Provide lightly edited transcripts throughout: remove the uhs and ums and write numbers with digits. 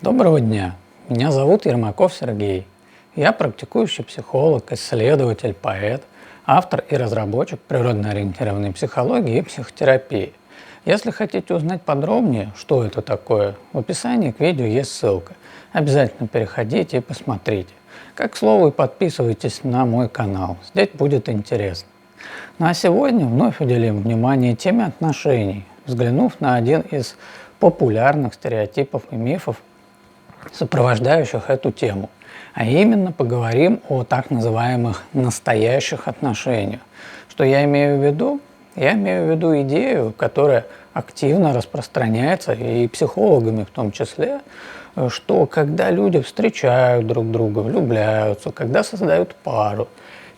Доброго дня! Меня зовут Ермаков Сергей. Я практикующий психолог, исследователь, поэт, автор и разработчик природно-ориентированной психологии и психотерапии. Если хотите узнать подробнее, что это такое, в описании к видео есть ссылка. Обязательно переходите и посмотрите. Как к слову, и подписывайтесь на мой канал, здесь будет интересно. Ну а сегодня вновь уделим внимание теме отношений, взглянув на один из популярных стереотипов и мифов, сопровождающих эту тему. А именно поговорим о так называемых настоящих отношениях. Что я имею в виду? Я имею в виду идею, которая активно распространяется и психологами в том числе, что когда люди встречают друг друга, влюбляются, когда создают пару,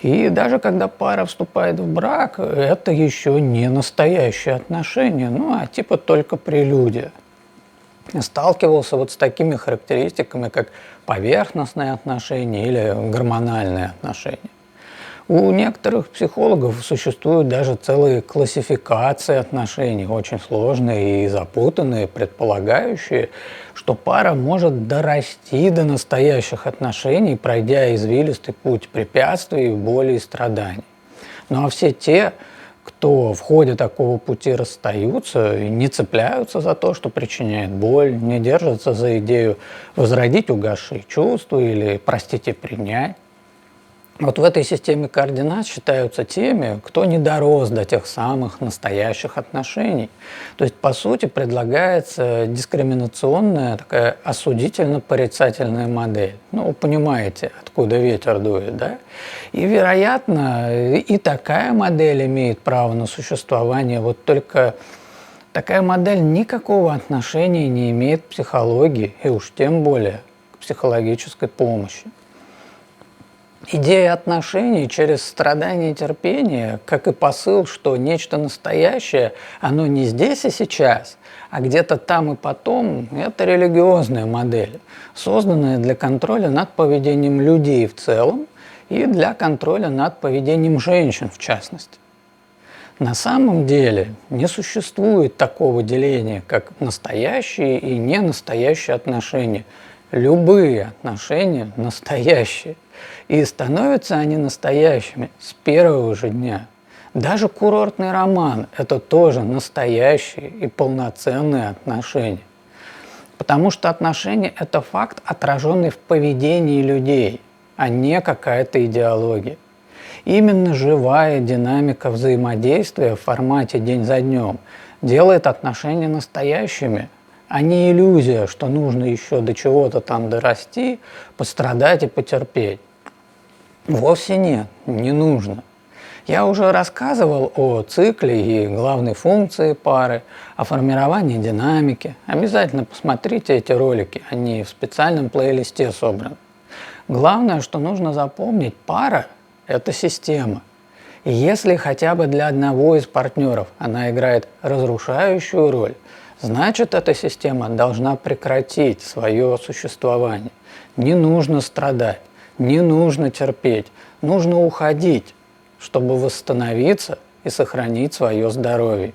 и даже когда пара вступает в брак, это еще не настоящие отношения, ну а типа только прелюдия. Сталкивался вот с такими характеристиками, как поверхностные отношения или гормональные отношения. У некоторых психологов существуют даже целые классификации отношений, очень сложные и запутанные, предполагающие, что пара может дорасти до настоящих отношений, пройдя извилистый путь препятствий, боли и страданий. Ну а все те, кто в ходе такого пути расстаются и не цепляются за то, что причиняет боль, не держатся за идею возродить угасшие чувства или простить и принять. Вот в этой системе координат считаются теми, кто не дорос до тех самых настоящих отношений. То есть, по сути, предлагается дискриминационная, такая осудительно-порицательная модель. Ну, вы понимаете, откуда ветер дует, да? И, вероятно, и такая модель имеет право на существование, вот только такая модель никакого отношения не имеет к психологии, и уж тем более к психологической помощи. Идея отношений через страдание и терпение, как и посыл, что нечто настоящее, оно не здесь и сейчас, а где-то там и потом, это религиозная модель, созданная для контроля над поведением людей в целом и для контроля над поведением женщин в частности. На самом деле не существует такого деления, как настоящие и ненастоящие отношения. Любые отношения настоящие. И становятся они настоящими с первого же дня. Даже курортный роман – это тоже настоящие и полноценные отношения. Потому что отношения – это факт, отраженный в поведении людей, а не какая-то идеология. Именно живая динамика взаимодействия в формате день за днем делает отношения настоящими, а не иллюзия, что нужно еще до чего-то там дорасти, пострадать и потерпеть. Вовсе нет, не нужно. Я уже рассказывал о цикле и главной функции пары, о формировании динамики. Обязательно посмотрите эти ролики, они в специальном плейлисте собраны. Главное, что нужно запомнить, пара – это система. И если хотя бы для одного из партнеров она играет разрушающую роль, значит, эта система должна прекратить свое существование. Не нужно страдать, не нужно терпеть, нужно уходить, чтобы восстановиться и сохранить свое здоровье.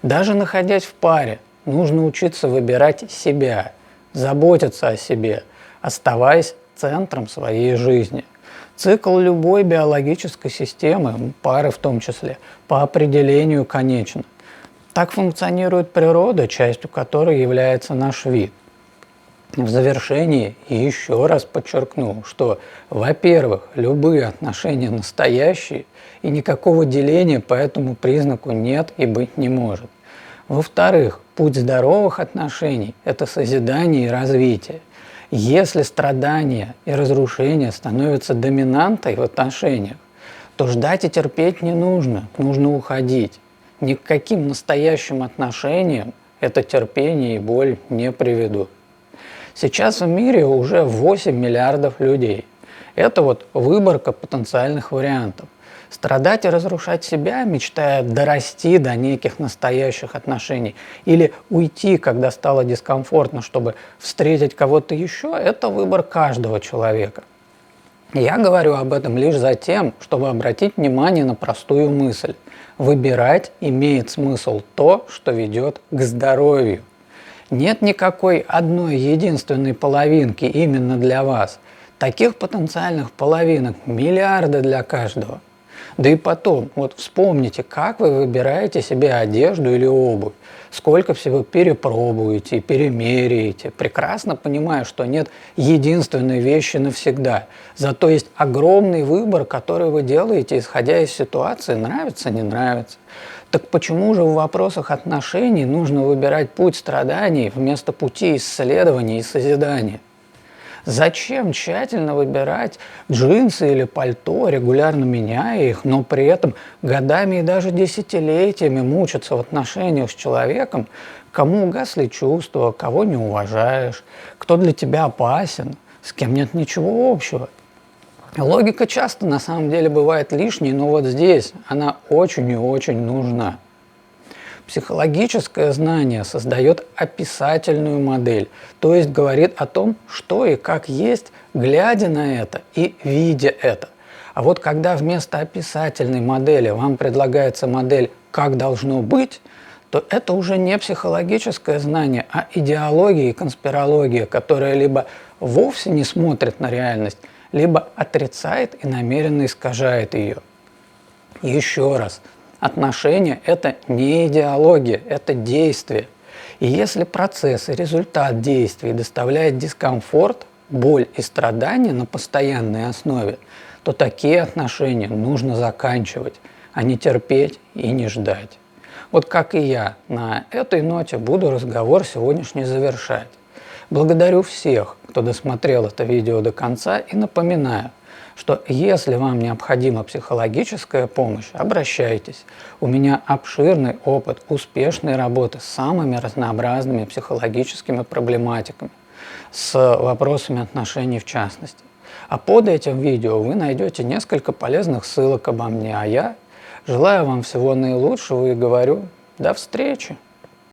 Даже находясь в паре, нужно учиться выбирать себя, заботиться о себе, оставаясь центром своей жизни. Цикл любой биологической системы, пары в том числе, по определению конечен. Так функционирует природа, частью которой является наш вид. В завершении еще раз подчеркну, что, во-первых, любые отношения настоящие, и никакого деления по этому признаку нет и быть не может. Во-вторых, путь здоровых отношений – это созидание и развитие. Если страдания и разрушения становятся доминантой в отношениях, то ждать и терпеть не нужно, нужно уходить. Ни к каким настоящим отношениям это терпение и боль не приведут. Сейчас в мире уже 8 миллиардов людей. Это вот выборка потенциальных вариантов. Страдать и разрушать себя, мечтая дорасти до неких настоящих отношений, или уйти, когда стало дискомфортно, чтобы встретить кого-то еще, это выбор каждого человека. Я говорю об этом лишь за тем, чтобы обратить внимание на простую мысль. Выбирать имеет смысл то, что ведет к здоровью. Нет никакой одной единственной половинки именно для вас. Таких потенциальных половинок миллиарды для каждого. Да и потом, вот вспомните, как вы выбираете себе одежду или обувь, сколько всего перепробуете и перемеряете, прекрасно понимая, что нет единственной вещи навсегда. Зато есть огромный выбор, который вы делаете, исходя из ситуации, нравится, не нравится. Так почему же в вопросах отношений нужно выбирать путь страданий вместо пути исследования и созидания? Зачем тщательно выбирать джинсы или пальто, регулярно меняя их, но при этом годами и даже десятилетиями мучиться в отношениях с человеком, кому угасли чувства, кого не уважаешь, кто для тебя опасен, с кем нет ничего общего? Логика часто на самом деле бывает лишней, но вот здесь она очень и очень нужна. Психологическое знание создает описательную модель, то есть говорит о том, что и как есть, глядя на это и видя это. А вот когда вместо описательной модели вам предлагается модель «как должно быть», то это уже не психологическое знание, а идеология и конспирология, которая либо вовсе не смотрит на реальность, либо отрицает и намеренно искажает ее. Еще раз. Отношения – это не идеология, это действие. И если процесс и результат действий доставляет дискомфорт, боль и страдания на постоянной основе, то такие отношения нужно заканчивать, а не терпеть и не ждать. Вот как и я, на этой ноте буду разговор сегодняшний завершать. Благодарю всех, кто досмотрел это видео до конца, и напоминаю, что если вам необходима психологическая помощь, обращайтесь. У меня обширный опыт успешной работы с самыми разнообразными психологическими проблематиками, с вопросами отношений в частности. А под этим видео вы найдете несколько полезных ссылок обо мне, а я желаю вам всего наилучшего и говорю до встречи!